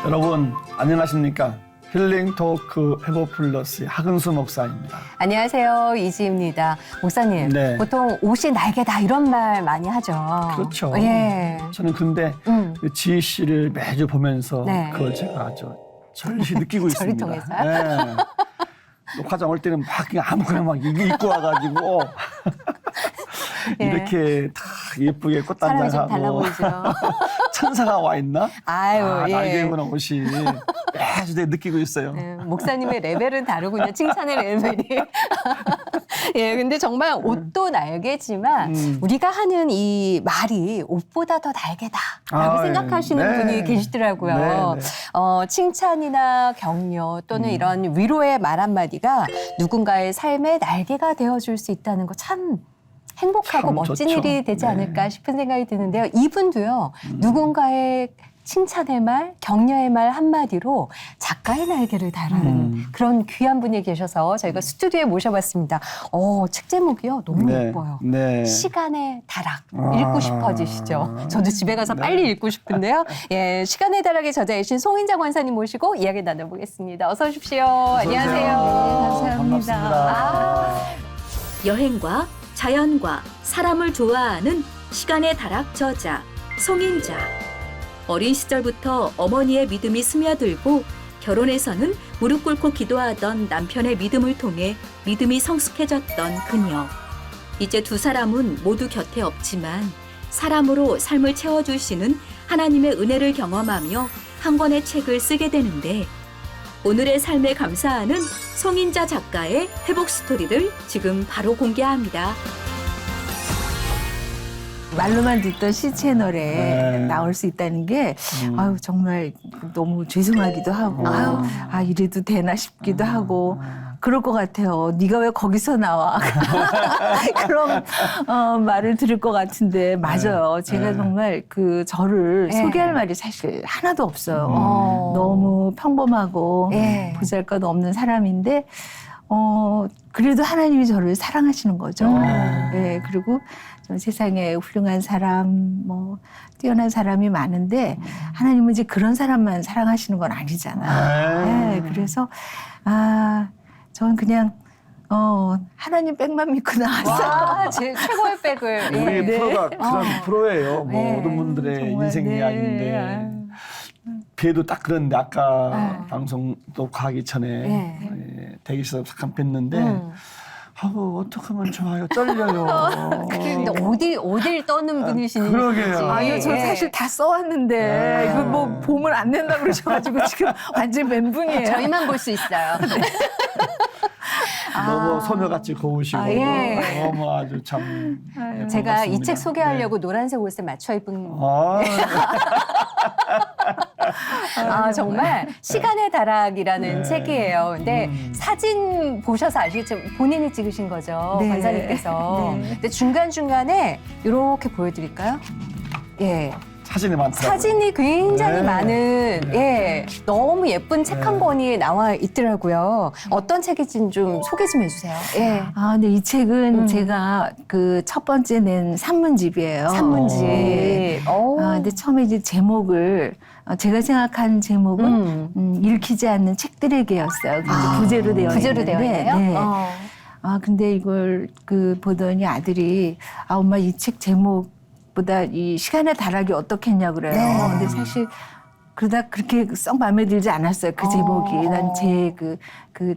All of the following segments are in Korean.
여러분 안녕하십니까? 힐링 토크 회복 플러스의 하근수 목사입니다. 안녕하세요. 이지입니다. 목사님, 네. 보통 옷이 날개다 이런 말 많이 하죠. 그렇죠. 예. 저는 근데 그 지희 씨를 매주 보면서 네. 그걸 제가 아주 절실히 느끼고 저를 있습니다. 통해서요? 네. 녹화장 올 때는 막 그냥 아무거나 막 입고 와가지고 예. 이렇게 다 예쁘게 사람이 좀 달라 꽃단장하고 보이죠. 천사가 와 있나? 아유, 예. 날개 입은 옷이 매주 내가 느끼고 있어요. 네, 목사님의 레벨은 다르군요. 칭찬의 레벨이. 예, 근데 정말 옷도 날개지만 우리가 하는 이 말이 옷보다 더 날개다라고 아, 생각하시는 네. 분이 계시더라고요. 네, 네. 칭찬이나 격려 또는 이런 위로의 말 한마디가 누군가의 삶의 날개가 되어줄 수 있다는 거 참 행복하고 참 멋진 좋죠. 일이 되지 네. 않을까 싶은 생각이 드는데요. 이분도요. 누군가의 칭찬의 말, 격려의 말 한마디로 작가의 날개를 다루는 그런 귀한 분이 계셔서 저희가 스튜디오에 모셔봤습니다. 책 제목이요. 너무 네, 예뻐요. 네. 시간의 다락. 아. 읽고 싶어지시죠? 저도 집에 가서 네. 빨리 읽고 싶은데요. 예, 시간의 다락의 저자이신 송인자 권사님 모시고 이야기 나눠보겠습니다. 어서 오십시오. 안녕하세요. 네, 감사합니다. 반갑습니다. 여행과 자연과 사람을 좋아하는 시간의 다락 저자 송인자. 어린 시절부터 어머니의 믿음이 스며들고 결혼해서는 무릎 꿇고 기도하던 남편의 믿음을 통해 믿음이 성숙해졌던 그녀. 이제 두 사람은 모두 곁에 없지만 사람으로 삶을 채워주시는 하나님의 은혜를 경험하며 한 권의 책을 쓰게 되는데 오늘의 삶에 감사하는 송인자 작가의 회복 스토리를 지금 바로 공개합니다. 말로만 듣던 시 채널에 네. 나올 수 있다는 게 아유 정말 너무 죄송하기도 하고 아 이래도 되나 싶기도 하고 그럴 것 같아요. 네가 왜 거기서 나와? 그런 말을 들을 것 같은데 맞아요. 제가 정말 그 저를 네. 소개할 말이 사실 하나도 없어요. 어. 너무 평범하고 네. 보잘것없는 사람인데 그래도 하나님이 저를 사랑하시는 거죠. 예, 그리고 저 세상에 훌륭한 사람, 뭐 뛰어난 사람이 많은데 하나님은 이제 그런 사람만 사랑하시는 건 아니잖아요. 예, 그래서 저는 그냥 하나님 백만 믿고 나왔어요. 와, 제 최고의 백을. 우리 예. 프로가 그런 프로예요. 네. 모든 분들의 정말, 인생 네. 이야기인데 걔도 딱 그런데 아까 네. 방송 녹화하기 전에 네. 예, 대기실에서 잠깐 뵀는데 어떻게 하면 좋아요? 떨려요. 근데 어딜 떠는 분이신지. 그러게요. 아유, 저 사실 다 써왔는데 이거 뭐 보면 안 된다 그러셔가지고 지금 완전 멘붕이에요. 저희만 볼 수 있어요. 너무 소녀같이 고우시고 예. 너무 아주 참 제가 이 반갑습니다. 책 소개하려고 노란색 옷에 맞춰 입은 정말 시간의 다락이라는 네. 책이에요. 근데 사진 보셔서 아시겠지만 본인이 찍으신 거죠. 네. 권사님께서. 네. 근데 중간중간에 이렇게 보여드릴까요? 예. 사진이 많더라고요. 사진이 굉장히 네. 많은, 예, 너무 예쁜 책 한 네. 권이 나와 있더라고요. 어떤 책인지 좀 소개 좀 해주세요. 예. 근데 이 책은 제가 그 첫 번째 낸 산문집이에요. 산문집. 네. 오. 근데 처음에 이제 제목을 제가 생각한 제목은 읽히지 않는 책들에게였어요. 그래서 부제로 되어 부제로 있는데, 되어 있네요. 네. 근데 이걸 보더니 아들이 엄마 이 책 제목보다 이 시간의 다락이 어떻겠냐 그래요. 네. 근데 사실 그러다 그렇게 썩 마음에 들지 않았어요. 그 제목이. 난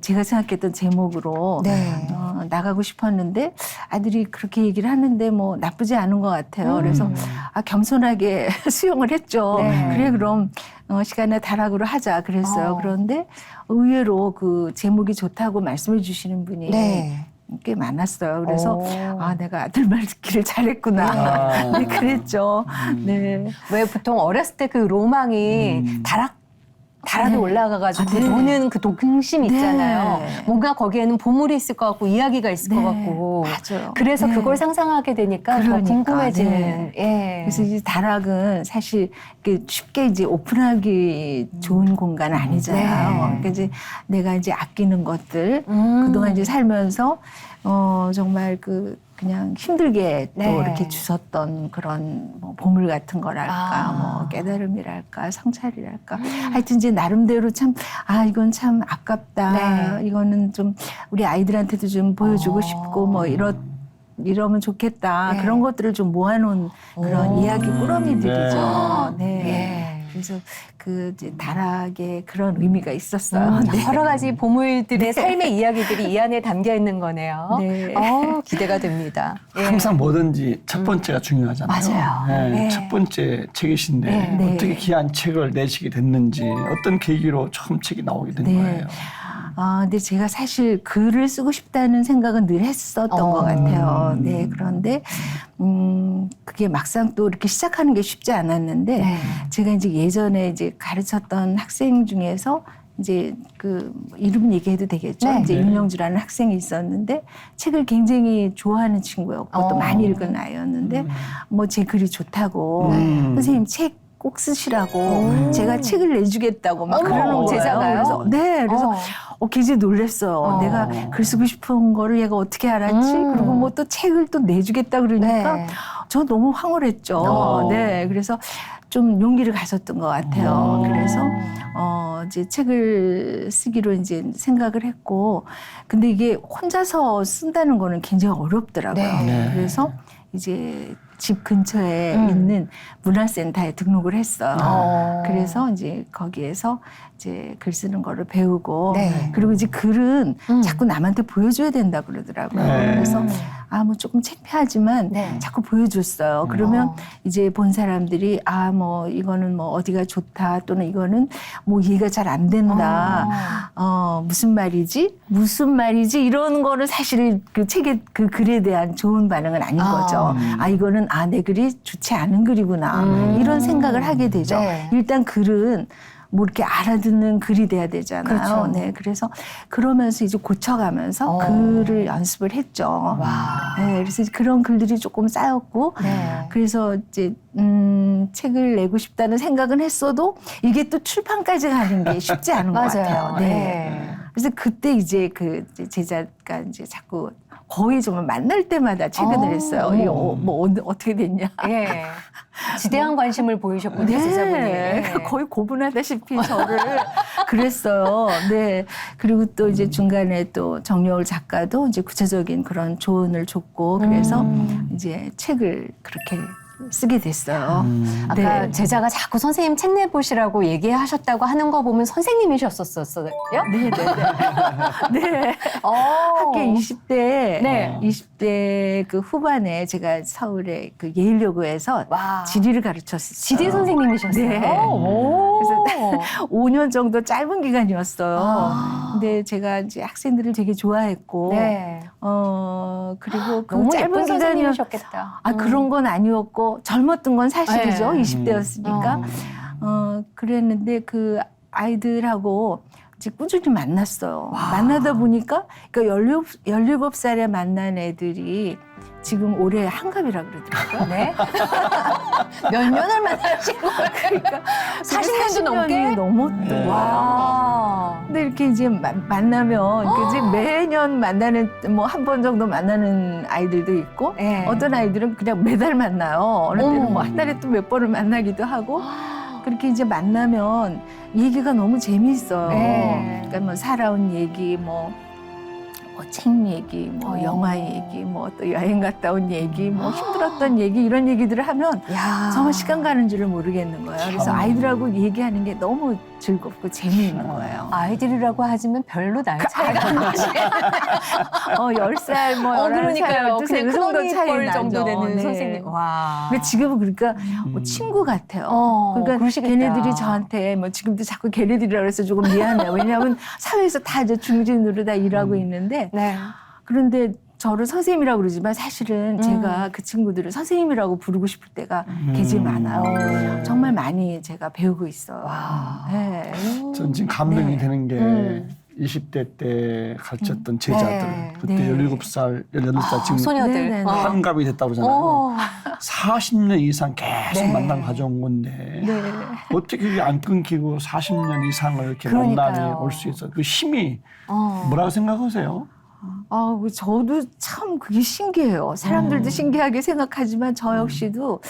제가 생각했던 제목으로 네. 나가고 싶었는데 아들이 그렇게 얘기를 하는데 뭐 나쁘지 않은 것 같아요. 그래서 겸손하게 수용을 했죠. 네. 그래 그럼 시간의 다락으로 하자 그랬어요. 그런데 의외로 그 제목이 좋다고 말씀해 주시는 분이 네. 꽤 많았어요. 그래서 오. 내가 아들 말 듣기를 잘했구나. 네, 그랬죠. 네. 왜 보통 어렸을 때 그 로망이 다락에 네. 올라가가지고 네. 보는 그 독심 있잖아요. 네. 뭔가 거기에는 보물이 있을 것 같고 이야기가 있을 것 네. 같고. 맞아요. 그래서 네. 그걸 상상하게 되니까 더 그러니까, 궁금해지는. 네. 예. 그래서 이제 다락은 사실 쉽게 이제 오픈하기 좋은 공간은 아니잖아요. 네. 그러니까 이제 내가 이제 아끼는 것들 그동안 이제 살면서 정말 그냥 힘들게 또 네. 이렇게 주셨던 그런 뭐 보물 같은 거랄까, 뭐 깨달음이랄까, 성찰이랄까. 하여튼 이제 나름대로 참, 이건 참 아깝다. 네. 이거는 좀 우리 아이들한테도 좀 보여주고 싶고, 뭐 이러면 좋겠다. 네. 그런 것들을 좀 모아놓은 그런 이야기 꾸러미들이죠. 네. 네. 그래서 그 이제 다락에 그런 의미가 있었어요. 네. 여러 가지 보물들의 삶의 이야기들이 이 안에 담겨 있는 거네요. 네. 기대가 됩니다. 예. 항상 뭐든지 첫 번째가 중요하잖아요. 맞아요. 네, 네. 첫 번째 책이신데 네. 어떻게 귀한 책을 내시게 됐는지 어떤 계기로 처음 책이 나오게 된 네. 거예요. 근데 제가 사실 글을 쓰고 싶다는 생각은 늘 했었던 것 같아요. 네. 그런데, 그게 막상 또 이렇게 시작하는 게 쉽지 않았는데, 네. 제가 이제 예전에 이제 가르쳤던 학생 중에서 이제 이름 얘기해도 되겠죠? 네. 이제 네. 윤영주라는 학생이 있었는데, 책을 굉장히 좋아하는 친구였고, 또 많이 읽은 아이였는데, 뭐 제 글이 좋다고, 선생님 책 꼭 쓰시라고 제가 책을 내주겠다고 막 어머, 그러는 거예요. 제자가요? 그래서 굉장히 놀랐어요. 내가 글 쓰고 싶은 거를 얘가 어떻게 알았지? 그리고 뭐 또 책을 또 내주겠다 그러니까 네. 저 너무 황홀했죠. 네, 그래서 좀 용기를 가졌던 것 같아요. 그래서 이제 책을 쓰기로 이제 생각을 했고, 근데 이게 혼자서 쓴다는 거는 굉장히 어렵더라고요. 네. 그래서 이제 집 근처에 있는 문화센터에 등록을 했어요. 그래서 이제 거기에서 이제 글 쓰는 거를 배우고, 네. 그리고 이제 글은 자꾸 남한테 보여줘야 된다 그러더라고요. 네. 그래서 뭐 조금 창피하지만 네. 자꾸 보여줬어요. 그러면 이제 본 사람들이 뭐 이거는 뭐 어디가 좋다, 또는 이거는 뭐 이해가 잘 안 된다. 무슨 말이지? 이런 거는 사실 그 책의 그 글에 대한 좋은 반응은 아닌 거죠. 이거는 내 글이 좋지 않은 글이구나. 이런 생각을 하게 되죠. 네. 일단 글은 뭐 이렇게 알아듣는 글이 돼야 되잖아요. 그렇죠. 네, 그래서 그러면서 이제 고쳐가면서 글을 연습을 했죠. 네, 그래서 그런 글들이 조금 쌓였고, 네. 그래서 이제 책을 내고 싶다는 생각은 했어도 이게 또 출판까지 가는 게 쉽지 않은 것 같아요. 네. 그래서 그때 이제 그 제자가 이제 자꾸 거의 정말 만날 때마다 최근을 했어요. 이게 뭐 어떻게 됐냐? 예. 지대한 관심을 보이셨군요, 네, 제자분이. 거의 고분하다시피 저를 그랬어요. 네. 그리고 또 이제 중간에 또 정여울 작가도 이제 구체적인 그런 조언을 줬고, 그래서 이제 책을 그렇게 쓰게 됐어요. 아까 네. 제자가 자꾸 선생님 책 내보시라고 얘기하셨다고 하는 거 보면 선생님이셨었어요? 네. 학교 20대, 네. 20대 그 후반에 제가 서울의 그 예일여고에서 와. 지리를 가르쳤어요. 지리 선생님이셨어요? 네. 오. 그래서 5년 정도 짧은 기간이었어요. 근데 제가 이제 학생들을 되게 좋아했고, 네. 그리고 그 너무 짧은 예쁜 기간이 선생님이셨겠다. 그런 건 아니었고, 젊었던 건 사실이죠. 네. 20대였으니까. 그랬는데 그 아이들하고 이제 꾸준히 만났어요. 만나다 보니까, 그러니까 17살에 만난 애들이 지금 올해 한갑이라 그러더라고요. 네. 몇 년을 만나신 거예요? 그러니까 40년도 넘게? 40년이 넘었던 와. 근데 이렇게 이제 만나면 이제 매년 만나는 뭐 한 번 정도 만나는 아이들도 있고, 네. 어떤 아이들은 그냥 매달 만나요. 어느 때는 어머. 뭐 한 달에 또 몇 번을 만나기도 하고. 그렇게 이제 만나면 얘기가 너무 재미있어요. 네. 그러니까 뭐 살아온 얘기, 뭐 책 얘기, 뭐 영화 얘기, 뭐 또 여행 갔다 온 얘기, 뭐 힘들었던 얘기, 이런 얘기들을 하면 야. 정말 시간 가는 줄을 모르겠는 거예요. 그래서 아이들하고 얘기하는 게 너무 즐겁고 재미있는 거예요. 아이들이라고 하지만 별로 나이 차이가 안 나지. 10살, 뭐 11살, 그러니까요. 12살 그냥 그 정도 큰언니 차이 뻘 나죠. 정도 되는 네. 선생님. 와. 근데 지금은 그러니까 뭐 친구 같아요. 그러니까 그러시겠다. 걔네들이 저한테 뭐 지금도 자꾸 걔네들이라 그래서 조금 미안해요. 왜냐하면 사회에서 다 이제 중진으로 다 일하고 있는데, 네. 그런데 저를 선생님이라고 그러지만 사실은 제가 그 친구들을 선생님이라고 부르고 싶을 때가 굉장히 많아요. 정말 많이 제가 배우고 있어요. 네. 전 지금 감동이 네. 되는 게 20대 때 가르쳤던 제자들, 네. 그때 네. 17살, 18살 지금 소녀들. 네, 네, 네. 한갑이 됐다고 그러잖아요. 40년 이상 계속 네. 만남 가져온 건데 네. 어떻게 그게 안 끊기고 40년 이상을 이렇게 그러니까요. 만남이 올 수 있어? 그 힘이 어. 뭐라고 생각하세요? 저도 참 그게 신기해요. 사람들도 신기하게 생각하지만 저 역시도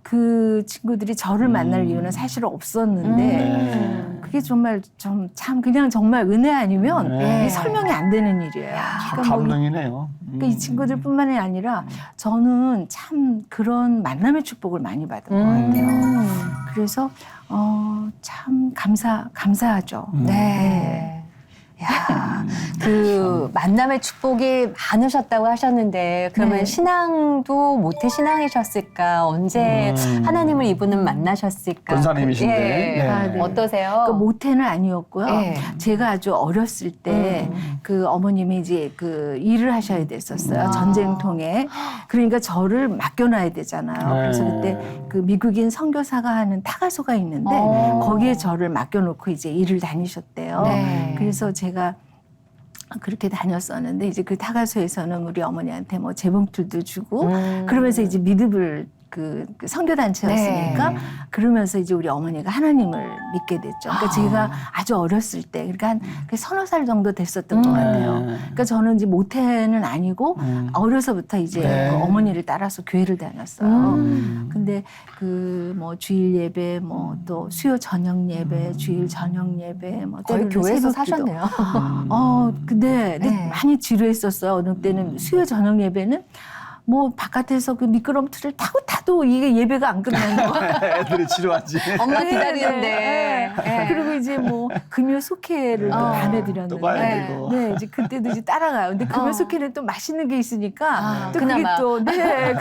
그 친구들이 저를 만날 이유는 사실 없었는데 그게 정말 참 그냥 정말 은혜 아니면 네. 설명이 안 되는 일이에요. 참 그러니까 뭐 감동이네요. 그러니까 이 친구들뿐만이 아니라 저는 참 그런 만남의 축복을 많이 받은 것 같아요. 그래서 참 감사하죠. 네. 야, 그 만남의 축복이 많으셨다고 하셨는데 그러면 네. 신앙도 모태 신앙이셨을까? 언제 하나님을 이분은 만나셨을까? 권사님이신데. 예. 네. 네. 어떠세요? 그러니까 모태는 아니었고요. 네. 제가 아주 어렸을 때 그 어머님이 이제 그 일을 하셔야 됐었어요. 전쟁통에. 그러니까 저를 맡겨놔야 되잖아요. 네. 그래서 그때 그 미국인 선교사가 하는 타가소가 있는데 거기에 저를 맡겨놓고 이제 일을 다니셨대요. 네. 그래서 제가 그렇게 다녔었는데 이제 그 타가소에서는 우리 어머니한테 뭐 재봉틀도 주고 그러면서 이제 믿음을 그 선교단체였으니까 네. 그러면서 이제 우리 어머니가 하나님을 믿게 됐죠. 그러니까 제가 아주 어렸을 때, 그러니까 한 서너 살 정도 됐었던 것 같아요. 그러니까 저는 이제 모태는 아니고 어려서부터 이제 네. 그 어머니를 따라서 교회를 다녔어요. 근데 그 뭐 주일 예배, 뭐 또 수요 저녁 예배, 주일 저녁 예배, 뭐 거의 때로는 교회에서 새벽 기도. 사셨네요. 근데 네. 많이 지루했었어요. 어느 때는 수요 저녁 예배는 뭐 바깥에서 그 미끄럼틀을 타도 이게 예배가 안 끝나는 거예요. 애들이 지루하지. 엄마 네, 기다리는데. 네. 그리고 이제 뭐 금요 속회를 또 밤에 드렸는데, 또 봐야 되고. 네, 이제 그때도 이제 따라가요. 근데 금요 속회는 또 맛있는 게 있으니까 또 그나마. 그게 또 네.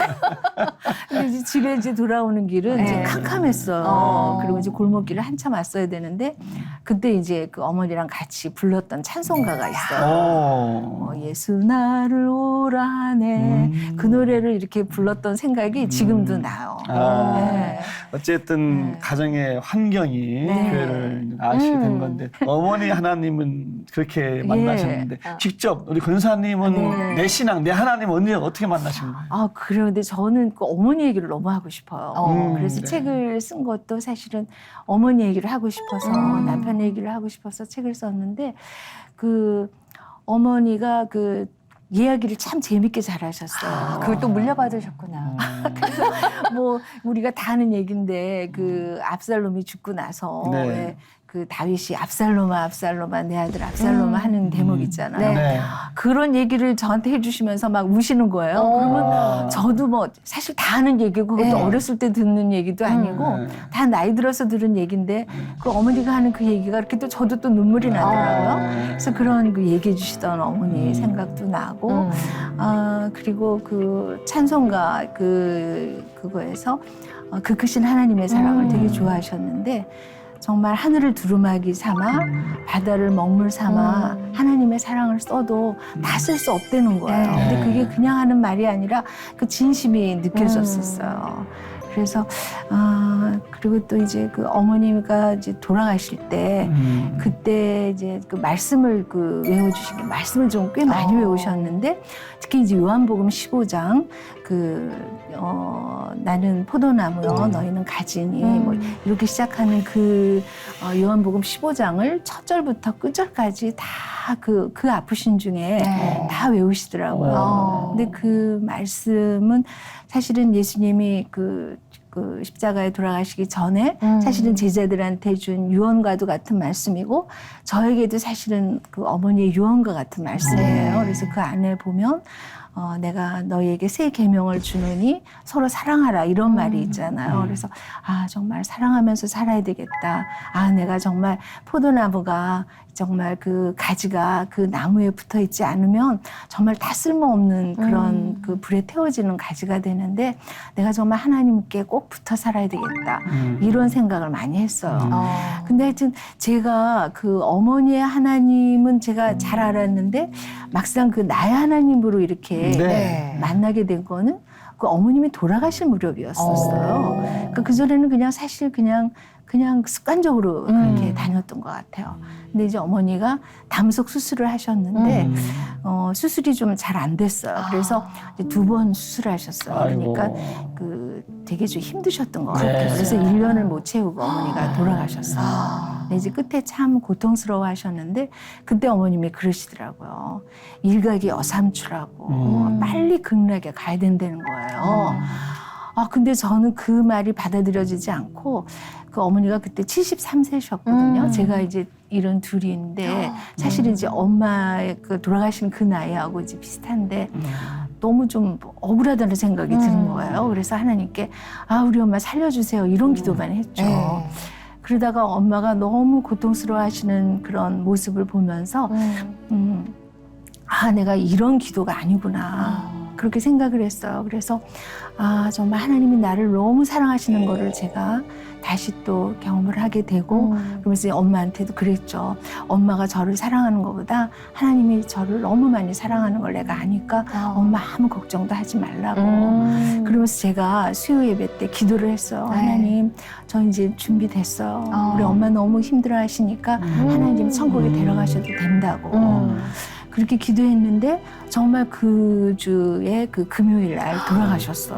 근데 이제 집에 이제 돌아오는 길은 이제 네. 캄캄했어요. 그리고 이제 골목길을 한참 왔어야 되는데 그때 이제 그 어머니랑 같이 불렀던 찬송가가 있어요. 뭐 예수 나를 오라 하네. 그 노래를 이렇게 불렀던 생각이 지금도 나요. 네. 어쨌든 네. 가정의 환경이 네. 교회를 나시게 된 건데 어머니 하나님은 그렇게 만나셨는데 직접 우리 권사님은 네. 내 신앙, 내 하나님 언니 어떻게 만나신 거예요? 그런데 저는 그 어머니 얘기를 너무 하고 싶어요. 그래서 네. 책을 쓴 것도 사실은 어머니 얘기를 하고 싶어서 남편 얘기를 하고 싶어서 책을 썼는데 그 어머니가 그 이야기를 참 재밌게 잘하셨어요. 그걸 또 물려받으셨구나. 뭐 우리가 다 아는 얘기인데 그 압살롬이 죽고 나서 네. 왜 그 다윗이 압살롬아 내 아들 압살롬아 하는 대목 있잖아요. 네. 그런 얘기를 저한테 해주시면서 막 우시는 거예요. 그러면 저도 뭐 사실 다 아는 얘기고 그것도 네. 어렸을 때 듣는 얘기도 아니고 네. 다 나이 들어서 들은 얘기인데 그 어머니가 하는 그 얘기가 이렇게 또 저도 또 눈물이 나더라고요. 그래서 그런 그 얘기해 주시던 어머니 생각도 나고 그리고 그 찬송가 그거에서 그 크신 하나님의 사랑을 되게 좋아하셨는데 정말 하늘을 두루마기 삼아 바다를 먹물 삼아 하나님의 사랑을 써도 다 쓸 수 없다는 거예요. 네. 근데 그게 그냥 하는 말이 아니라 그 진심이 느껴졌었어요. 그래서 그리고 또 이제 그 어머니가 이제 돌아가실 때 그때 이제 그 말씀을 그 외워주신 게 말씀을 좀 꽤 많이 외우셨는데 특히 이제 요한복음 15장 나는 포도나무요 너희는 가지니 뭐 이렇게 시작하는 그 요한복음 15장을 첫 절부터 끝절까지 다 그 아프신 중에 네. 다 외우시더라고요. 근데 그 말씀은 사실은 예수님이 그 십자가에 돌아가시기 전에 사실은 제자들한테 준 유언과도 같은 말씀이고 저에게도 사실은 그 어머니의 유언과 같은 말씀이에요. 그래서 그 안에 보면 내가 너희에게 새 계명을 주노니 서로 사랑하라 이런 말이 있잖아요. 그래서 정말 사랑하면서 살아야 되겠다. 내가 정말 포도나무가 정말 그 가지가 그 나무에 붙어 있지 않으면 정말 다 쓸모없는 그런 그 불에 태워지는 가지가 되는데 내가 정말 하나님께 꼭 붙어 살아야 되겠다. 이런 생각을 많이 했어요. 근데 하여튼 제가 그 어머니의 하나님은 제가 잘 알았는데 막상 그 나의 하나님으로 이렇게 네. 만나게 된 거는 그 어머님이 돌아가실 무렵이었었어요. 그러니까 그전에는 그냥 사실 그냥 습관적으로 그렇게 다녔던 것 같아요. 근데 이제 어머니가 담석 수술을 하셨는데 수술이 좀 잘 안 됐어요. 그래서 이제 2번 수술하셨어요. 아이고. 그러니까 그 되게 좀 힘드셨던 것 같아요. 네. 그래서 1년을 못 채우고 어머니가 돌아가셨어요. 근데 이제 끝에 참 고통스러워 하셨는데 그때 어머님이 그러시더라고요. 일각이 어삼추라고 빨리 극락에 가야 된다는 거예요. 근데 저는 그 말이 받아들여지지 않고 그 어머니가 그때 73세셨거든요. 제가 이제 72인데 사실 이제 엄마의 그 돌아가신 그 나이하고 이제 비슷한데 너무 좀 억울하다는 생각이 드는 거예요. 그래서 하나님께 우리 엄마 살려주세요 이런 기도만 했죠. 그러다가 엄마가 너무 고통스러워 하시는 그런 모습을 보면서 내가 이런 기도가 아니구나. 그렇게 생각을 했어요. 그래서 정말 하나님이 나를 너무 사랑하시는 거를 제가 다시 또 경험을 하게 되고 그러면서 엄마한테도 그랬죠. 엄마가 저를 사랑하는 것보다 하나님이 저를 너무 많이 사랑하는 걸 내가 아니까 엄마 아무 걱정도 하지 말라고. 그러면서 제가 수요 예배 때 기도를 했어요. 하나님, 저 이제 준비됐어요. 우리 엄마 너무 힘들어 하시니까 하나님 천국에 데려가셔도 된다고. 그렇게 기도했는데 정말 그 주에 그 금요일 날 돌아가셨어요.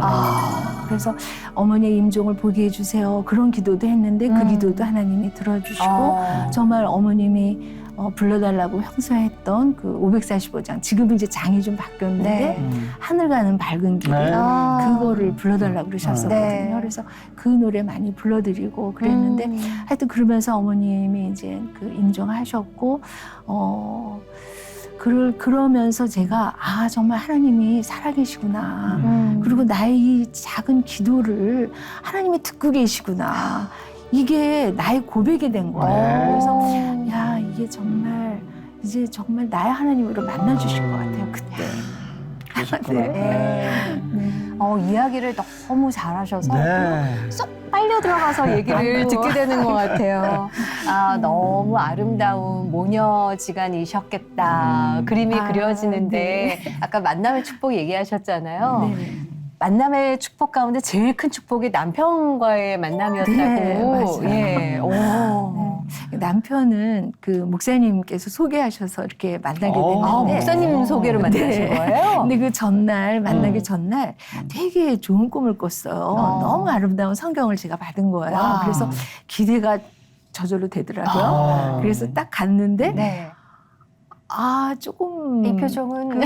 그래서 어머니의 임종을 보게 해주세요. 그런 기도도 했는데 그 기도도 하나님이 들어주시고 정말 어머님이 불러달라고 형서했던 그 545장 지금 이제 장이 좀 바뀌었는데 하늘 가는 밝은 길 그거를 불러달라고 그러셨었거든요. 그래서 그 노래 많이 불러드리고 그랬는데 하여튼 그러면서 어머님이 이제 그 임종하셨고 그러면서 제가 정말 하나님이 살아계시구나. 그리고 나의 이 작은 기도를 하나님이 듣고 계시구나. 이게 나의 고백이 된 거예요. 그래서 이게 정말 이제 정말 나의 하나님으로 만나주실 것 같아요. 그때. 이야기를 너무 잘하셔서 네. 쏙 빨려 들어가서 얘기를 듣게 되는 것 같아요. 너무 아름다운 모녀지간이셨겠다. 그림이 그려지는데 아까 만남의 축복 얘기하셨잖아요. 만남의 축복 가운데 제일 큰 축복이 남편과의 만남이었다고. 네, 맞아요. 남편은 그 목사님께서 소개하셔서 이렇게 만나게 됐는데 목사님 소개로 만나신 거예요? 근데 그 전날 만나기 전날 되게 좋은 꿈을 꿨어요. 너무 아름다운 성경을 제가 받은 거예요. 그래서 기대가 저절로 되더라고요. 그래서 딱 갔는데 조금 이 표정은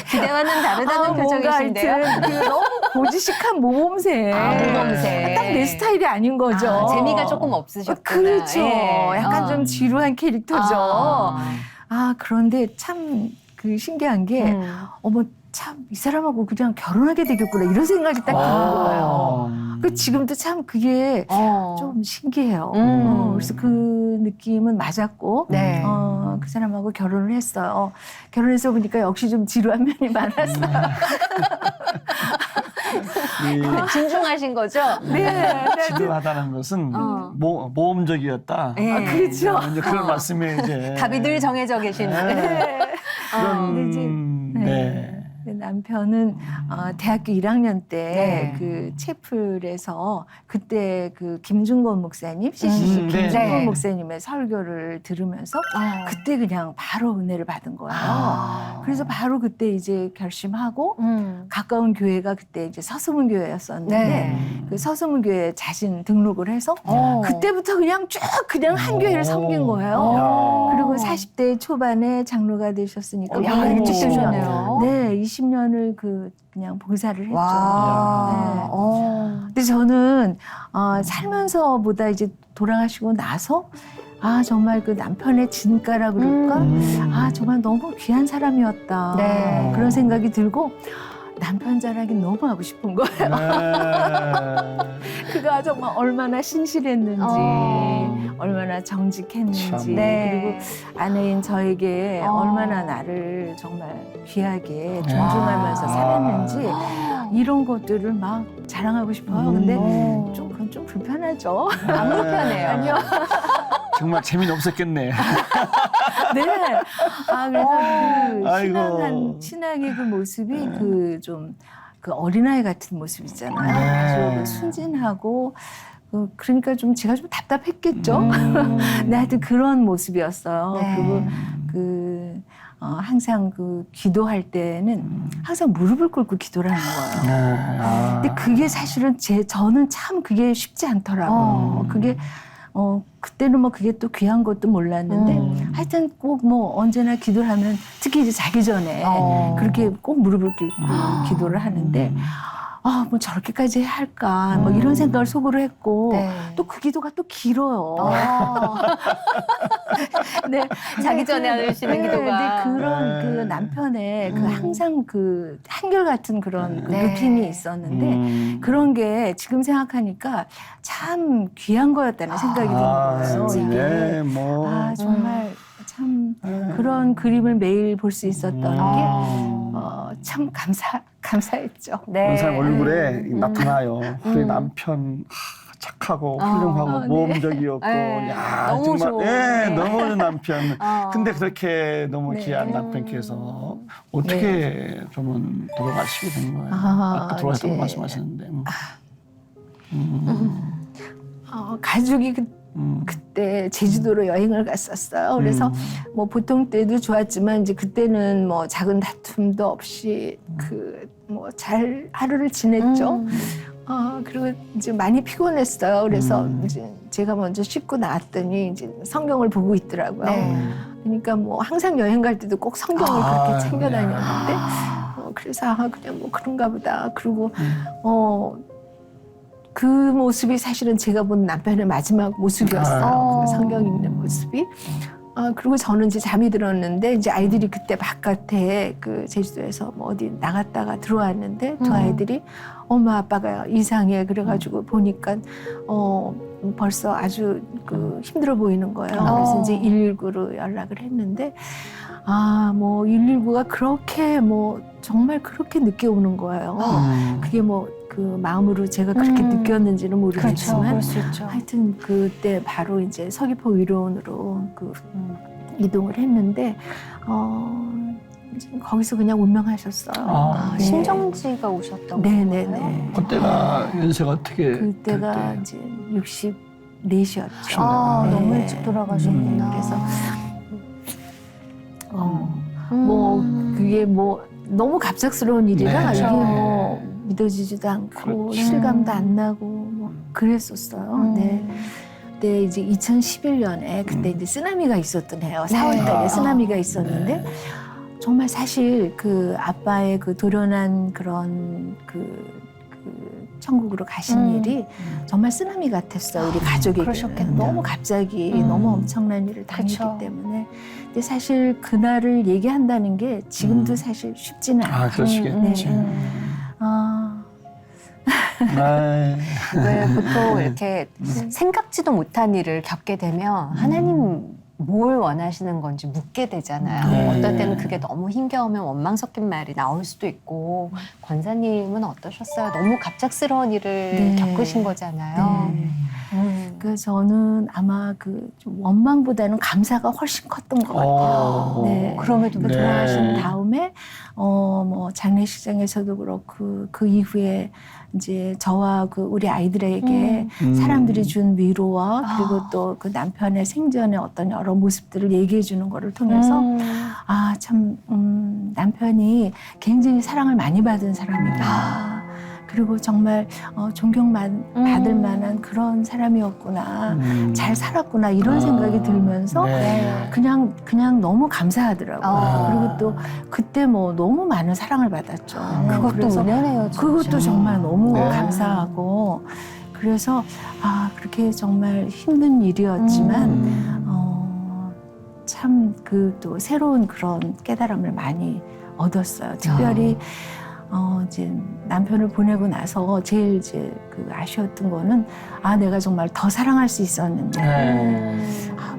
기대와는 다르다는 표정이신데요. 너무 고지식한 모범생. 모범생. 딱 내 스타일이 아닌 거죠. 재미가 조금 없으셨구나. 그렇죠. 예. 약간 좀 지루한 캐릭터죠. 그런데 참 그 신기한 게 어머 참 이 사람하고 그냥 결혼하게 되겠구나 이런 생각이 딱 드는 거예요. 지금도 참 그게 좀 신기해요. 그래서 그 느낌은 맞았고 그 사람하고 결혼을 했어요. 결혼해서 보니까 역시 좀 지루한 면이 많았어요. 진중하신 거죠? 지루하다는 것은 모험적이었다. 그렇죠. 이제 그런 말씀에 이제 답이 늘 정해져 계신. 남편은 대학교 1학년 때 그 채플에서 그때 그 김중건 목사님, CCC 김중건 목사님의 설교를 들으면서 그때 그냥 바로 은혜를 받은 거예요. 그래서 바로 그때 이제 결심하고 가까운 교회가 그때 이제 서수문 교회였었는데 그 서수문 교회에 자신 등록을 해서 그때부터 그냥 쭉 그냥 한 교회를 섬긴 거예요. 그리고 40대 초반에 장로가 되셨으니까 일찍 되셨네요. 20년을 그냥 봉사를 했죠. 근데 저는 살면서보다 이제 돌아가시고 나서 정말 그 남편의 진가라 그럴까? 정말 너무 귀한 사람이었다. 그런 생각이 들고 남편 자랑이 너무 하고 싶은 거예요. 그가 정말 얼마나 신실했는지, 얼마나 정직했는지, 그리고 아내인 저에게 얼마나 나를 정말 귀하게 존중하면서 살았는지 이런 것들을 막 자랑하고 싶어요. 근데 그건 좀 불편하죠. 안 불편해요. 아니요. 정말 재미는 없었겠네. 그래서 아이고. 신앙의 그 모습이 그 어린아이 같은 모습 있잖아요. 아주 그 순진하고 그러니까 제가 좀 답답했겠죠. 근데 하여튼 그런 모습이었어요. 그리고 항상 그 기도할 때는 항상 무릎을 꿇고 기도를 하는 거예요. 근데 그게 사실은 저는 참 그게 쉽지 않더라고요. 그게 그때는 뭐 그게 또 귀한 것도 몰랐는데 하여튼 꼭 뭐 언제나 기도를 하면 특히 이제 자기 전에 그렇게 꼭 무릎을 꿇고 기도를 하는데 뭐 저렇게까지 해야 할까 뭐 이런 생각을 속으로 했고 네. 또 그 기도가 또 길어요. 네, 자기 전에 하시는 기도가. 근데 그런 그 남편의 그 항상 그 한결같은 그런 그 네. 루틴이 있었는데 그런 게 지금 생각하니까 참 귀한 거였다는 생각이 드는 거예요. 이게 네, 뭐. 정말 참 그런 그림을 매일 볼 수 있었던 게 참 감사했죠. 네. 원사님 얼굴에 나타나요. 우리 남편 착하고 훌륭하고 네. 모험적이었고, 네. 야 너무 정말 좋은. 너무 좋은 남편. 근데 그렇게 너무 네. 귀한 남편께서 어떻게 좀 돌아가시게 된 거예요? 아, 아까 돌아가셨다고 이제- 말씀하셨는데. 가족이 그때 제주도로 여행을 갔었어요. 그래서 뭐 보통 때도 좋았지만 이제 그때는 뭐 작은 다툼도 없이 그 뭐 잘 하루를 지냈죠. 그리고 이제 많이 피곤했어요. 그래서 이제 제가 먼저 씻고 나왔더니 이제 성경을 보고 있더라고요. 네. 그러니까 뭐 항상 여행 갈 때도 꼭 성경을 그렇게 챙겨 다녔는데 그래서 그냥 뭐 그런가 보다. 그리고 그 모습이 사실은 제가 본 남편의 마지막 모습이었어요. 그 성경 읽는 모습이. 그리고 저는 이제 잠이 들었는데 이제 아이들이 그때 바깥에 그 제주도에서 뭐 어디 나갔다가 들어왔는데 두 아이들이 엄마 아빠가 이상해 그래가지고 보니까 벌써 아주 그 힘들어 보이는 거예요. 그래서 이제 119로 연락을 했는데 뭐 119가 그렇게 뭐 정말 그렇게 늦게 오는 거예요. 그게 뭐 그 마음으로 제가 그렇게 느꼈는지는 그렇죠. 모르겠지만 그럴 수 있죠. 하여튼 그때 바로 이제 서귀포 의료원으로 그 이동을 했는데 이제 거기서 그냥 운명하셨어요. 네. 신정지가 오셨던 네네네. 건가요? 그때가 연세가 어떻게? 그때가 될 이제 64였죠. 너무 일찍 돌아가셨구나. 그래서 뭐 그게 뭐 너무 갑작스러운 일이라 네. 이게 그렇죠. 뭐 믿어지지도 않고 그렇죠. 실감도 안 나고 뭐 그랬었어요. 네. 그때 이제 2011년에 그때 이제 쓰나미가 있었던 해요. 4월달에 쓰나미가 있었는데 정말 사실 그 아빠의 그 도련한 그런 그 천국으로 가신 일이 정말 쓰나미 같았어요. 우리 가족에게는. 그러셨겠네요. 너무 갑자기 너무 엄청난 일을 당했기 그쵸. 때문에. 근데 사실 그날을 얘기한다는 게 지금도 사실 쉽지는 않아요. 그러시겠지. 네. 왜 보통 이렇게 생각지도 못한 일을 겪게 되면 하나님 뭘 원하시는 건지 묻게 되잖아요. 네. 어떨 때는 그게 너무 힘겨우면 원망 섞인 말이 나올 수도 있고 권사님은 어떠셨어요? 너무 갑작스러운 일을 네. 겪으신 거잖아요. 네. 그 저는 아마 그 좀 원망보다는 감사가 훨씬 컸던 것 같아요. 네. 그럼에도 그 네. 돌아가신 다음에 뭐 장례식장에서도 그렇고 그 이후에 이제 저와 그 우리 아이들에게 사람들이 준 위로와 그리고 또 그 남편의 생전의 어떤 여러 모습들을 얘기해 주는 거를 통해서 참 남편이 굉장히 사랑을 많이 받은 사람이구나. 그리고 정말 존경받을 만한 그런 사람이었구나. 잘 살았구나. 이런 생각이 들면서 네. 그냥 너무 감사하더라고요. 그리고 또 그때 뭐 너무 많은 사랑을 받았죠. 그것도 그래서 은혜네요. 진짜. 그것도 정말 너무 네. 감사하고 그래서 그렇게 정말 힘든 일이었지만 참 그 또 새로운 그런 깨달음을 많이 얻었어요. 특별히 이제 남편을 보내고 나서 제일 이제 그 아쉬웠던 거는 내가 정말 더 사랑할 수 있었는데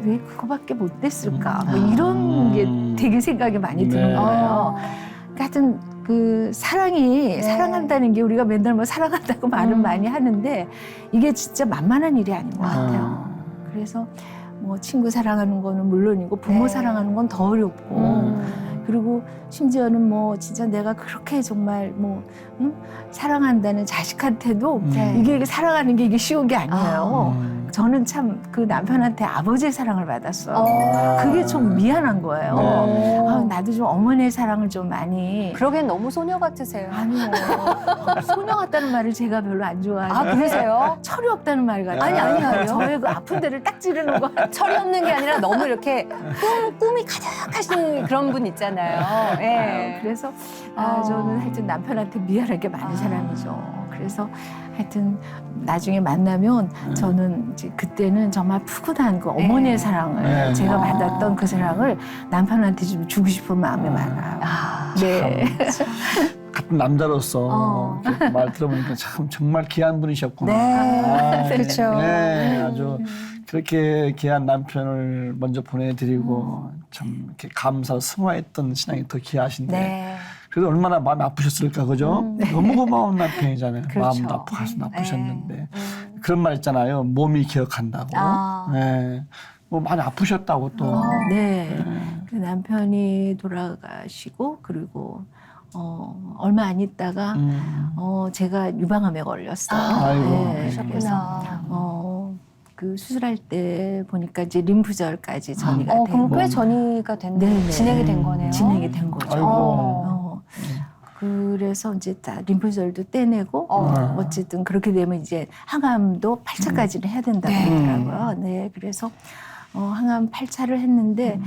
왜 그거밖에 못 됐을까 뭐 이런 게 되게 생각이 많이 드는 거예요. 그러니까 하여튼 그 사랑이 사랑한다는 게 우리가 맨날 뭐 사랑한다고 말은 많이 하는데 이게 진짜 만만한 일이 아닌 것 같아요. 그래서 뭐 친구 사랑하는 거는 물론이고 부모 사랑하는 건 더 어렵고 그리고 심지어는 뭐 진짜 내가 그렇게 정말 뭐 사랑한다는 자식한테도 이게 사랑하는 게 이게 쉬운 게 아니에요. 저는 참 그 남편한테 아버지의 사랑을 받았어요. 어. 그게 좀 미안한 거예요. 네. 아, 나도 좀 어머니의 사랑을 좀 많이. 그러기엔 너무 소녀 같으세요. 아니요. 소녀 같다는 말을 제가 별로 안 좋아해요. 아, 그러세요? 철이 없다는 말 같아요. 아니, 아니요. 저의 그 아픈 데를 딱 찌르는 거 같아요. 철이 없는 게 아니라 너무 이렇게 꿈이 가득하신 그런 분 있잖아요. 예. 그래서 아. 저는 하여튼 남편한테 미안할 게 많은 사람이죠. 그래서 하여튼 나중에 만나면 저는 이제 그때는 정말 푸근한 그 어머니의 사랑을 네. 제가 아. 받았던 그 사랑을 남편한테 좀 주고 싶은 마음이 많아요. 아, 네. 같은 남자로서 이렇게 말 들어보니까 참 정말 귀한 분이셨구나. 네. 그렇죠. 네, 아주 그렇게 귀한 남편을 먼저 보내드리고 참 이렇게 감사 승화했던 신앙이 더 귀하신데. 네. 그래도 얼마나 마음이 아프셨을까, 그죠? 너무 고마운 남편이잖아요. 그렇죠. 마음도 아프고 아프셨는데. 네. 그런 말 있잖아요. 몸이 기억한다고. 아. 네. 뭐 많이 아프셨다고 또. 네. 그 남편이 돌아가시고 그리고 얼마 안 있다가 제가 유방암에 걸렸어요. 아이고. 그래서 그러셨구나. 그 수술할 때 보니까 이제 림프절까지 전이가 그럼 되고 꽤 전이가 된, 네네. 진행이 된 거네요. 진행이 된 거죠. 아이고. 그래서 이제 다 림프절도 떼내고 어. 어쨌든 그렇게 되면 이제 항암도 8차까지는 해야 된다고 네. 하더라고요. 네, 그래서 항암 8차를 했는데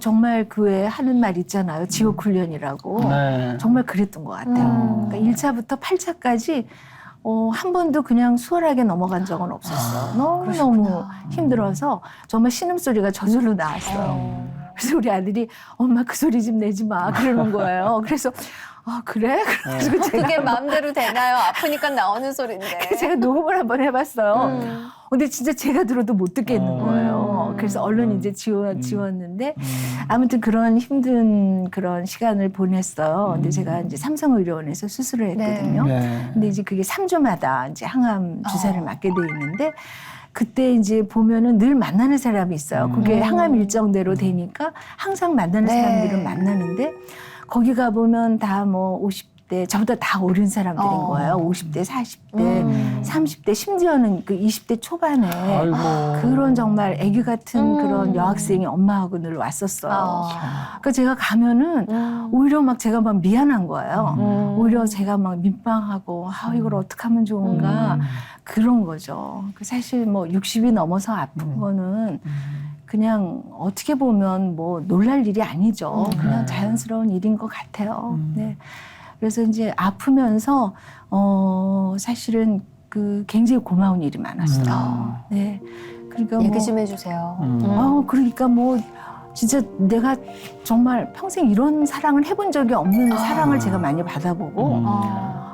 정말 그 외에 하는 말 있잖아요. 지옥 훈련이라고. 네. 정말 그랬던 것 같아요. 그러니까 1차부터 8차까지 한 번도 그냥 수월하게 넘어간 적은 없었어요. 너무너무 그러셨구나. 힘들어서 정말 신음소리가 저절로 나왔어요. 그래서 우리 아들이 엄마 그 소리 좀 내지 마 그러는 거예요. 그래서 그래? 그래서 그게 마음대로 되나요? 아프니까 나오는 소리인데. 제가 녹음을 한번 해봤어요. 근데 진짜 제가 들어도 못 듣겠는 거예요. 그래서 얼른 이제 지웠는데 아무튼 그런 힘든 그런 시간을 보냈어요. 근데 제가 이제 삼성의료원에서 수술을 했거든요. 네. 근데 이제 그게 3주마다 이제 항암 주사를 맞게 돼 있는데 그때 이제 보면은 늘 만나는 사람이 있어요. 그게 항암 일정대로 되니까 항상 만나는 네. 사람들은 만나는데 거기 가보면 다 뭐 50대, 저보다 다 어린 사람들인 거예요. 50대, 40대, 30대, 심지어는 그 20대 초반에 아이고. 그런 정말 애기 같은 그런 여학생이 엄마하고 늘 왔었어요. 그러니까 제가 가면은 오히려 막 제가 막 미안한 거예요. 오히려 제가 막 민망하고 이걸 어떻게 하면 좋은가 그런 거죠. 사실 뭐 60이 넘어서 아픈 거는 그냥 어떻게 보면 뭐 놀랄 일이 아니죠. 그냥 자연스러운 일인 것 같아요. 네. 그래서 이제 아프면서 사실은 그 굉장히 고마운 일이 많았어요. 네. 그러니까 얘기 좀 해주세요. 그러니까 뭐 진짜 내가 정말 평생 이런 사랑을 해본 적이 없는 사랑을 제가 많이 받아보고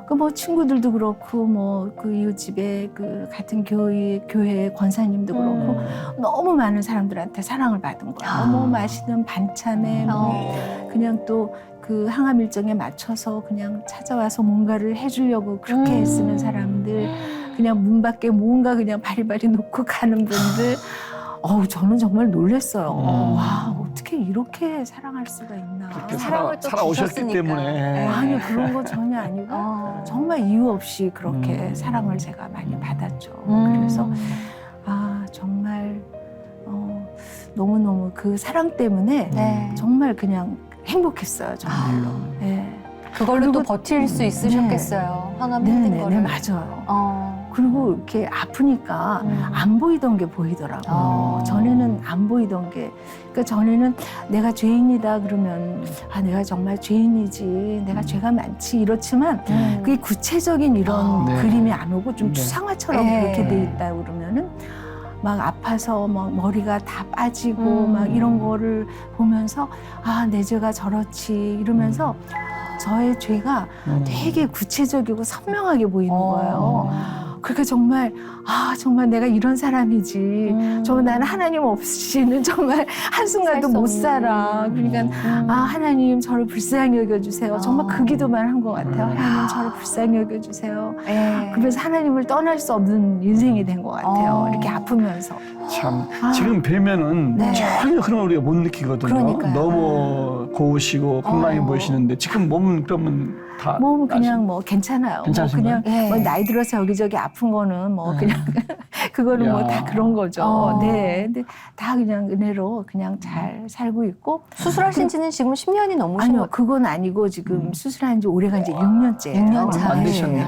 그 뭐 친구들도 그렇고 뭐 그 이웃집에 그 같은 교회 권사님도 그렇고 너무 많은 사람들한테 사랑을 받은 거예요. 뭐 맛있는 반찬에 뭐 그냥 또 그 항암 일정에 맞춰서 그냥 찾아와서 뭔가를 해주려고 그렇게 애쓰는 사람들, 그냥 문 밖에 뭔가 그냥 바리바리 놓고 가는 분들. 저는 정말 놀랐어요. 와, 어떻게 이렇게 사랑할 수가 있나. 그렇게 사랑을 또 살아오셨기 주셨으니까. 때문에. 네. 아니요, 그런 거 전혀 아니고 정말 이유 없이 그렇게 사랑을 제가 많이 받았죠. 그래서 정말 너무너무 그 사랑 때문에 네. 정말 그냥 행복했어요, 정말로. 네. 그걸로 또 그리고- 버틸 수 있으셨겠어요. 항암 힘든 네네, 거를. 맞아요. 그리고 이렇게 아프니까 안 보이던 게 보이더라고요. 아. 전에는 안 보이던 게. 그러니까 전에는 내가 죄인이다 그러면 내가 정말 죄인이지. 내가 죄가 많지. 이렇지만 그게 구체적인 이런 네. 그림이 안 오고 좀 네. 추상화처럼 네. 그렇게 돼 있다 그러면은 막 아파서 막 머리가 다 빠지고 막 이런 거를 보면서 내 죄가 저렇지 이러면서 저의 죄가 되게 구체적이고 선명하게 보이는 거예요. 그러니까 정말 내가 이런 사람이지. 정말 나는 하나님 없이는 정말 한순간도 못 살아. 그러니까 하나님 저를 불쌍히 여겨주세요. 정말 그 기도만 한 것 같아요. 하나님 저를 불쌍히 여겨주세요. 네. 그래서 하나님을 떠날 수 없는 인생이 된 것 같아요. 이렇게 아프면서. 참 지금 뵈면은 네. 전혀 그런 걸 우리가 못 느끼거든요. 그러니까요. 너무 고우시고 건강해 보이시는데 지금 몸은 그러면 다 몸은 그냥 뭐 괜찮아요. 뭐 괜찮으신가요? 그냥 네. 뭐 나이 들어서 여기저기 아픈 거는 뭐 그냥 그거는 뭐 야. 다 그런 거죠. 어. 네. 근데 다 그냥 은혜로 그냥 잘 살고 있고. 수술하신 지는 지금 10년이 넘으신 아니요, 거 그건 아니고 지금 수술한 지 올해가 이제 6년째예요. 6년 차. 안 되셨네.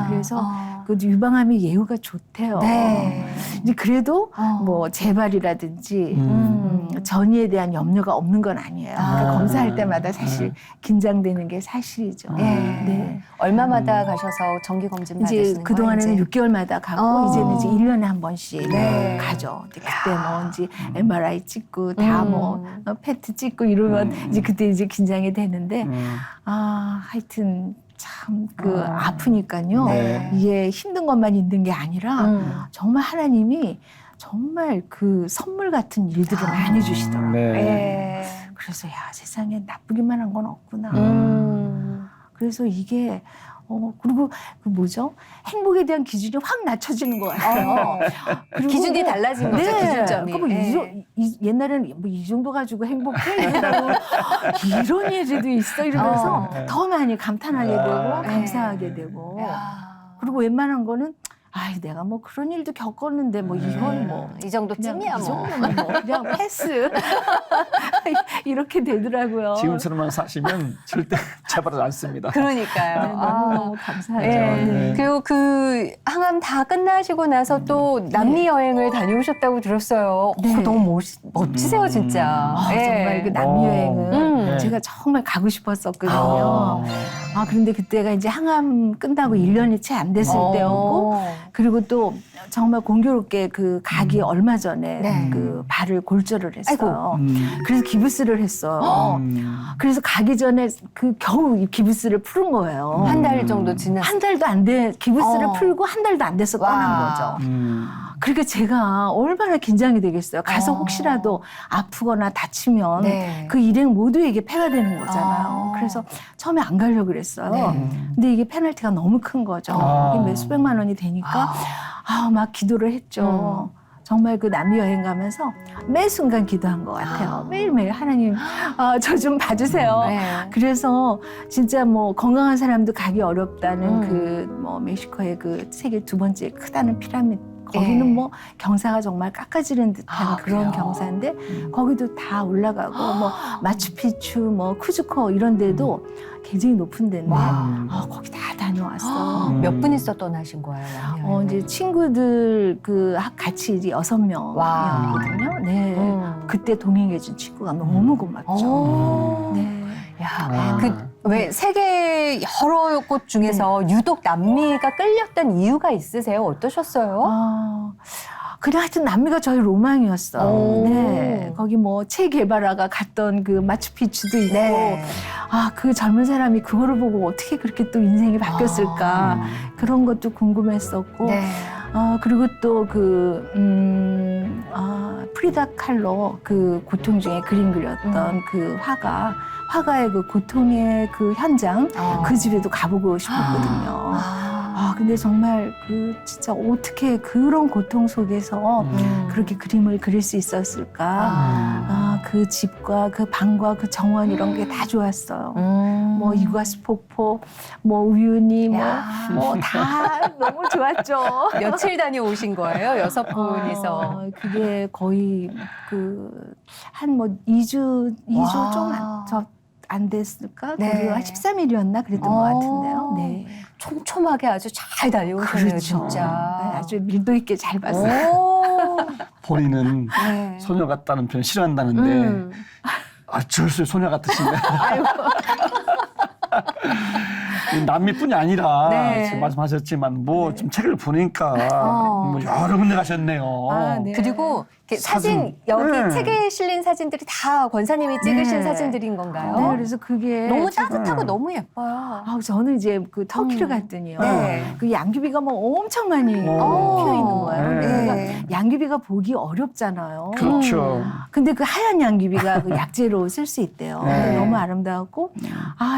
그래서 그 유방암이 예후가 좋대요. 네. 이제 그래도 어. 뭐 재발이라든지 음. 전이에 대한 염려가 없는 건 아니에요. 그러니까 아. 검사할 때마다 사실 긴장되는 게 사실이죠. 예. 네. 얼마마다 가셔서 정기 검진 이제 받으시는 그 동안에는 거예요? 6개월마다 가고 어. 이제는 이제 1년에 한 번씩 네. 가죠. 이제 그때 뭐 이제 MRI 찍고 다 뭐 페트 찍고 이러면 이제 그때 이제 긴장이 되는데 하여튼 참 그 아프니까요. 네. 이게 힘든 것만 있는 게 아니라 정말 하나님이 정말 그 선물 같은 일들을 많이 주시더라고요. 네. 예. 그래서 야 세상에 나쁘기만 한 건 없구나. 그래서 이게 그리고 그 뭐죠? 행복에 대한 기준이 확 낮춰지는 것 같아요. 그리고 기준이 뭐, 달라진 거죠, 네. 기준점이. 그러니까 뭐 예. 옛날에는 뭐 이 정도 가지고 행복해 이러고 이런 일도 있어 이러면서 더 많이 감탄하게 되고 네. 감사하게 되고 그리고 웬만한 거는 내가 뭐 그런 일도 겪었는데 뭐 이건 뭐 이 정도쯤이야 이 뭐. 정도면 뭐 그냥 패스 이렇게 되더라고요. 지금처럼만 사시면 절대 재발을 안 씁니다. 그러니까요. 네, 너무너무 감사하죠. 네. 네. 그리고 그 항암 다 끝나시고 나서 또 남미 여행을 다녀오셨다고 들었어요. 네. 너무 멋지세요, 진짜. 예. 정말 그 남미 여행은 음. 제가 정말 가고 싶었었거든요. 그런데 그때가 이제 항암 끝나고 1년이 채 안 됐을 때였고 그리고 또 정말 공교롭게 그 가기 얼마 전에 네. 그 발을 골절을 했어요. 그래서 기부스를 했어요. 그래서 가기 전에 그 겨우 이 기부스를 푸른 거예요. 한 달 정도 지났어요. 한 달도 안 돼, 기부스를 풀고 한 달도 안 돼서 떠난 와. 거죠. 그러니까 제가 얼마나 긴장이 되겠어요. 가서 혹시라도 아프거나 다치면 네. 그 일행 모두에게 폐가 되는 거잖아요. 그래서 처음에 안 가려고 그랬어요. 근데 이게 페널티가 너무 큰 거죠. 이게 몇 수백만 원이 되니까 막 기도를 했죠. 정말 그 남미 여행 가면서 매 순간 기도한 것 같아요. 매일매일 하나님 저 좀 봐주세요. 네. 그래서 진짜 뭐 건강한 사람도 가기 어렵다는 그 뭐 멕시코의 그 세계 두 번째 크다는 피라미드 거기는 예. 뭐 경사가 정말 깎아지는 듯한 그런 그래요? 경사인데 거기도 다 올라가고 뭐 마추픽추 뭐 쿠즈코 이런 데도 굉장히 높은 데인데 거기 다 다녀왔어. 몇 분이서 떠나신 거예요, 남미 여행을? 이제 친구들 그 같이 이제 6명이었거든요. 네. 그때 동행해준 친구가 너무 고맙죠. 오. 네. 야, 왜 세계 여러 곳 중에서 유독 남미가 끌렸던 이유가 있으세요? 어떠셨어요? 그냥 하여튼 남미가 저희 로망이었어요. 오. 네. 거기 뭐 체 게바라가 갔던 그 마추픽추도 있고, 네. 그 젊은 사람이 그거를 보고 어떻게 그렇게 또 인생이 바뀌었을까. 그런 것도 궁금했었고, 네. 그리고 또 프리다 칼로 그 고통 중에 그림 그렸던 그 화가의 그 고통의 그 현장, 그 집에도 가보고 싶었거든요. 근데 정말 그 진짜 어떻게 그런 고통 속에서 그렇게 그림을 그릴 수 있었을까. 그 집과 그 방과 그 정원 이런 게 다 좋았어요. 뭐 이과수 폭포, 뭐 우유니 뭐 다 너무 좋았죠. 며칠 다녀오신 거예요? 6분이서. 그게 거의 한 뭐 2주 좀 안 됐을까? 네. 거기가 13일이었나 그랬던 것 같은데요. 네. 촘촘하게 아주 잘 다녀오셨네요, 진짜. 네, 아주 밀도 있게 잘 봤어요. 오. 본인은 네. 소녀 같다는 표현 싫어한다는데 절수 소녀 같으신데. 남미뿐이 아니라 네. 지금 말씀하셨지만 뭐 좀 책을 보니까 뭐 여러 군데 가셨네요. 네. 그리고 이렇게 사진 여기 네. 책에 실린 사진들이 다 권사님이 찍으신 사진들인 건가요? 네, 그래서 그게 너무 제가- 따뜻하고 너무 예뻐요. 저는 이제 그 터키를 갔더니요. 네. 그 양귀비가 뭐 엄청 많이 오. 피어 있는 거예요. 네. 그러니까 양귀비가 보기 어렵잖아요. 그렇죠. 근데 그 하얀 양귀비가 그 약재로 쓸 수 있대요. 네. 너무 아름다웠고,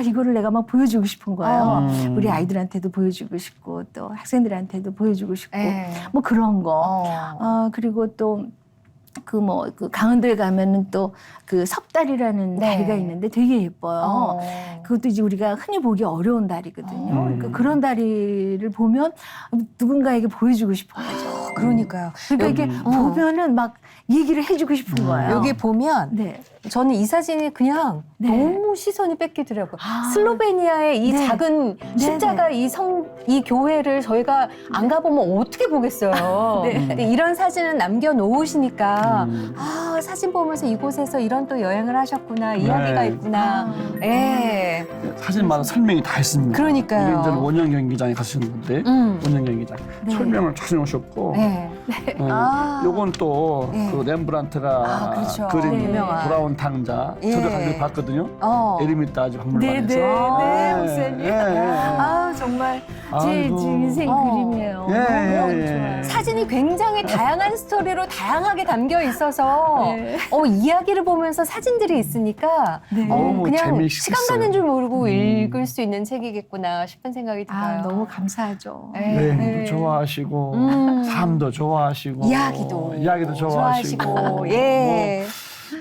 이거를 내가 막 보여주고 싶은 거예요. 우리 아이들한테도 보여주고 싶고, 또 학생들한테도 보여주고 싶고, 네. 뭐 그런 거. 그리고 또 그 강원도에 가면은 또 그 섭다리라는 네. 다리가 있는데 되게 예뻐요. 그것도 이제 우리가 흔히 보기 어려운 다리거든요. 그러니까 그런 다리를 보면 누군가에게 보여주고 싶은 거죠. 그러니까요. 그러니까 이게 보면은 막 얘기를 해주고 싶은 거예요. 여기 보면 네. 저는 이 사진이 그냥 네. 너무 시선이 뺏기더라고요. 아. 슬로베니아의 이 네. 작은 십자가 이 교회를 저희가 안 가보면 어떻게 보겠어요. 네. 근데 이런 사진을 남겨놓으시니까 음. 아, 사진 보면서 이곳에서 이런 또 여행을 하셨구나, 이야기가 네. 있구나. 예. 사진마다 설명이 다 있습니다. 그러니까요. 이게 이제 원형 경기장에 가시는 건데 원형 경기장 네. 설명을 잘 해놓으셨고 네. 아. 요건 또 네. 그 렘브란트가 아, 그렇죠. 그린 네. 유명한. 돌아온 탕자 예. 저도 가길 봤거든요. 에르미타지 박물관에서. 네, 목사님. 예, 예. 아, 정말 제 아이고. 인생 그림이에요. 예, 너무 예, 예. 좋아요. 사진이 굉장히 다양한 스토리로 다양하게 담겨 있어서 네. 이야기를 보면서 사진들이 있으니까 네. 너무 그냥 재미있겠어요. 시간 가는 줄 모르고 읽을 수 있는 책이겠구나 싶은 생각이 들어요. 아, 너무 감사하죠. 네. 여행도 좋아하시고 삶도 좋아하시고 이야기도 좋아하시고 예.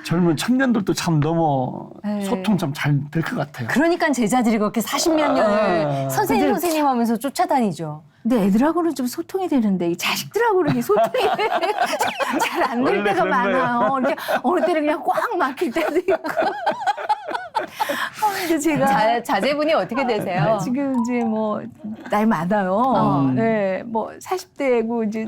젊은 청년들도 참 너무 네. 소통 참 잘 될 것 같아요. 그러니까 제자들이 그렇게 40몇 년을 아. 선생님 근데- 선생님 하면서 쫓아다니죠. 근데 애들하고는 좀 소통이 되는데 이 자식들하고는 이게 소통이 잘 안 될 원래 때가 그런 거예요. 많아요. 이렇게 어느 때는 그냥 꽉 막힐 때도 있고. 근데 제가 자제분이 어떻게 되세요? 지금 이제 뭐 나이 많아요. 네, 뭐 40대고 이제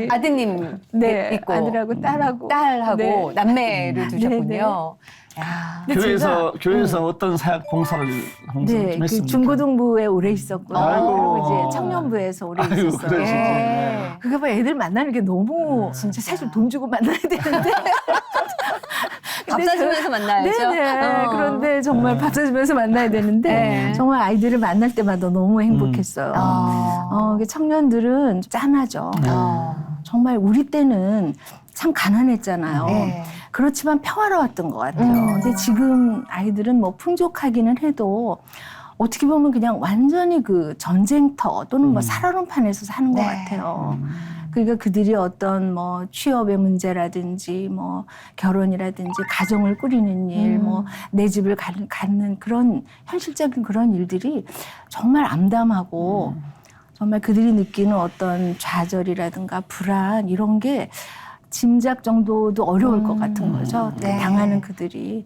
아드님 네, 있고 아들하고 딸하고 딸하고 네. 남매를 두셨군요. 야. 근데 교회에서 어떤 사역 봉사를 항상 네, 좀 그 했습니까? 중고등부에 오래 있었고요. 아이고. 그리고 이제 청년부에서 오래 아이고, 있었어요. 그러시죠. 예. 그게 뭐 애들 만나는 게 너무 진짜 사실 돈 주고 만나야 되는데. 밥 사주면서 만나야죠. 네네. 그런데 정말 밥 사주면서 만나야 되는데 네. 정말 아이들을 만날 때마다 너무 행복했어요. 그 청년들은 짠하죠. 정말 우리 때는 참 가난했잖아요. 네. 그렇지만 평화로웠던 것 같아요. 근데 지금 아이들은 뭐 풍족하기는 해도 어떻게 보면 그냥 완전히 그 전쟁터 또는 뭐 살얼음판에서 사는 것 네. 같아요. 그러니까 그들이 어떤 뭐 취업의 문제라든지 뭐 결혼이라든지 가정을 꾸리는 일, 뭐 내 집을 갖는 그런 현실적인 그런 일들이 정말 암담하고 정말 그들이 느끼는 어떤 좌절이라든가 불안 이런 게 짐작 정도도 어려울 것 같은 거죠. 네. 당하는 그들이.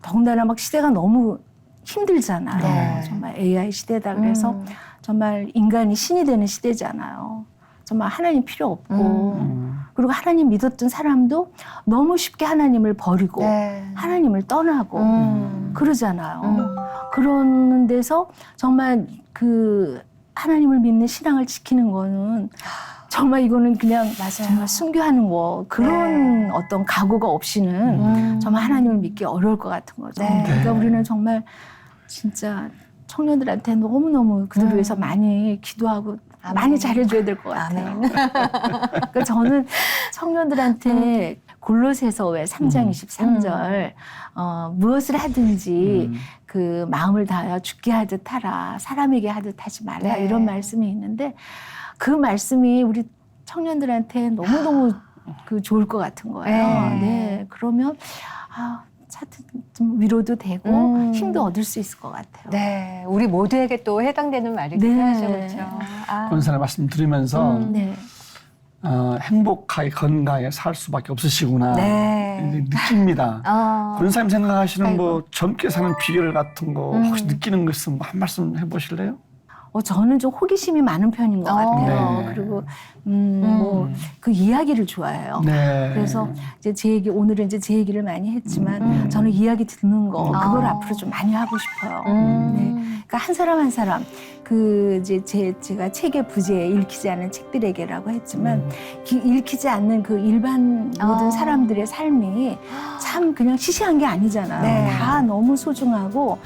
더군다나 막 시대가 너무 힘들잖아요. 네. 정말 AI 시대다 그래서 정말 인간이 신이 되는 시대잖아요. 정말 하나님 필요 없고 그리고 하나님 믿었던 사람도 너무 쉽게 하나님을 버리고 네. 하나님을 떠나고 그러잖아요. 그런 데서 정말 그 하나님을 믿는 신앙을 지키는 거는 정말 이거는 그냥 정말 순교하는 거 그런 어떤 각오가 없이는 정말 하나님을 믿기 어려울 것 같은 거죠. 네. 그러니까 우리는 정말 진짜 청년들한테 너무너무 그들 위해서 많이 기도하고 많이 잘해줘야 될 것 같아요. 그러니까 저는 청년들한테 골로새서 왜 3장 23절 무엇을 하든지 그 마음을 다하여 죽게 하듯 하라 사람에게 하듯 하지 말라 네. 이런 말씀이 있는데 그 말씀이 우리 청년들한테 너무너무 그 좋을 것 같은 거예요. 네. 네. 그러면 차트 좀 위로도 되고 힘도 얻을 수 있을 것 같아요. 네, 우리 모두에게 또 해당되는 말이긴 네. 하죠, 그렇죠. 아. 권사님 말씀 들으면서 네. 행복하게 건강하게 살 수밖에 없으시구나 네. 이제 느낍니다. 권사님 생각하시는 뭐 젊게 사는 비결 같은 거 혹시 느끼는 거 있으면 한 말씀 해보실래요? 저는 좀 호기심이 많은 편인 것 같아요. 네. 그리고 뭐 그 이야기를 좋아해요. 네. 그래서 이제 제 얘기 오늘은 이제 제 얘기를 많이 했지만 저는 이야기 듣는 거 그걸 앞으로 좀 많이 하고 싶어요. 네. 그러니까 한 사람 한 사람 그 이제 제가 책의 부제에 읽히지 않은 책들에게라고 했지만 읽히지 않는 그 일반 모든 사람들의 삶이 참 그냥 시시한 게 아니잖아요. 네. 다 너무 소중하고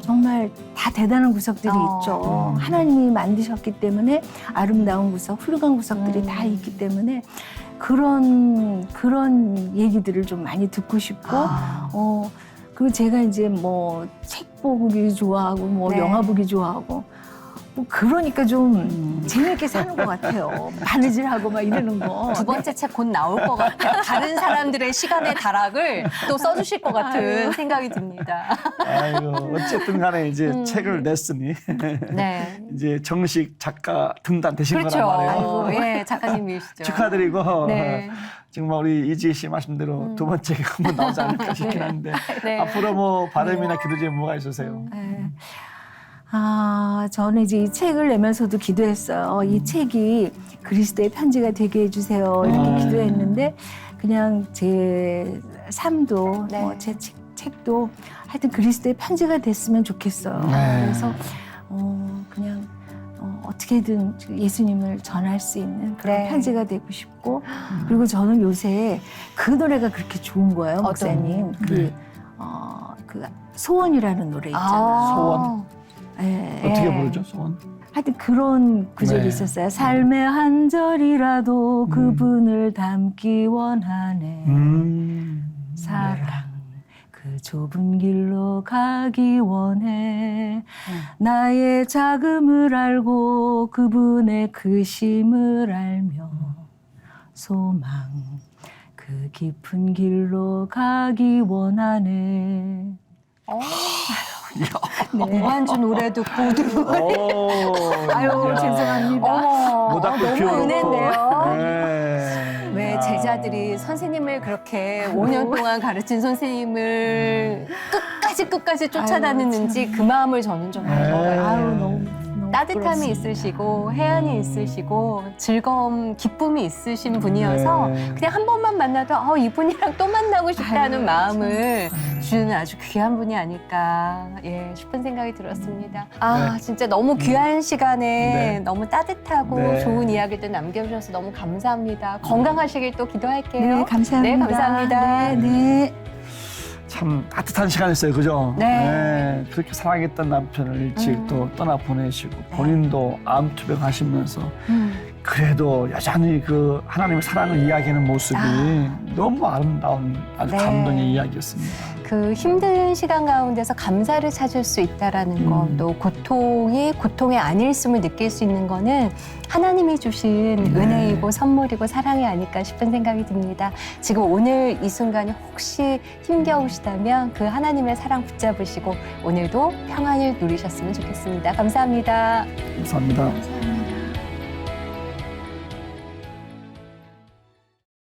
정말 다 대단한 구석들이 있죠. 하나님이 만드셨기 때문에 아름다운 구석, 훌륭한 구석들이 다 있기 때문에 그런 얘기들을 좀 많이 듣고 싶고, 그리고 제가 이제 뭐 책 보기 좋아하고 뭐 네. 영화 보기 좋아하고 뭐 그러니까 좀 재미있게 사는 것 같아요. 바느질하고 막 이러는 거. 두 번째 책 곧 나올 것 같아요. 다른 사람들의 시간의 다락을 또 써주실 것 같은 생각이 듭니다. 아이고 어쨌든 간에 이제 책을 냈으니 네. 이제 정식 작가 등단 되신 그렇죠. 거란 말이에요. 아이고, 예, 작가님이시죠. 축하드리고 네. 정말 우리 이지혜 씨 말씀대로 두 번째가 한번 나오지 않을까 싶긴 한데 네. 앞으로 뭐 바람이나 기도 중에 뭐가 있으세요? 네. 저는 이제 이 책을 내면서도 기도했어요. 이 책이 그리스도의 편지가 되게 해주세요. 이렇게 기도했는데 그냥 제 삶도 네. 뭐 제 책도 하여튼 그리스도의 편지가 됐으면 좋겠어요. 네. 그래서 그냥 어떻게든 예수님을 전할 수 있는 그런 네. 편지가 되고 싶고 그리고 저는 요새 그 노래가 그렇게 좋은 거예요, 목사님. 네. 그 소원이라는 노래 있잖아요. 소원? 예. 어떻게 네. 부르죠, 소원? 하여튼 그런 구절이 네. 있었어요. 삶의 한 절이라도 그분을 담기 원하네. 사랑 그 좁은 길로 가기 원해. 나의 작음을 알고 그분의 크심을 알며 소망 그 깊은 길로 가기 원하네. 네. 무한주 노래 듣고 아유 죄송합니다. 모닥불 너무 피워놓고. 은혜인데요. 네. 왜 제자들이 선생님을 그렇게 5년 동안 가르친 선생님을 끝까지 쫓아다녔는지 그 마음을 저는 좀 네. 알아요. 아유 너무 따뜻함이 부끄럽습니다. 있으시고 해안이 있으시고 즐거움, 기쁨이 있으신 분이어서 네. 그냥 한 번만 만나도 이분이랑 또 만나고 싶다는 아유, 마음을 주는 아주 귀한 분이 아닐까 싶은 생각이 들었습니다. 진짜 너무 귀한 시간에 네. 너무 따뜻하고 네. 좋은 이야기들 남겨주셔서 너무 감사합니다. 건강하시길 또 기도할게요. 네 감사합니다. 네, 감사합니다. 네, 네. 참 따뜻한 시간이었어요, 그죠? 네. 그렇게 사랑했던 남편을 일찍 또 떠나 보내시고 본인도 암투병 하시면서 그래도 여전히 그 하나님의 사랑을 이야기하는 모습이 너무 아름다운 아주 네. 감동의 이야기였습니다. 그 힘든 시간 가운데서 감사를 찾을 수 있다라는 것, 또 고통이 고통의 아닐씀을 느낄 수 있는 거는 하나님이 주신 은혜이고 선물이고 사랑이 아닐까 싶은 생각이 듭니다. 지금 오늘 이 순간이 혹시 힘겨우시다면 그 하나님의 사랑 붙잡으시고 오늘도 평안을 누리셨으면 좋겠습니다. 감사합니다. 감사합니다. 감사합니다.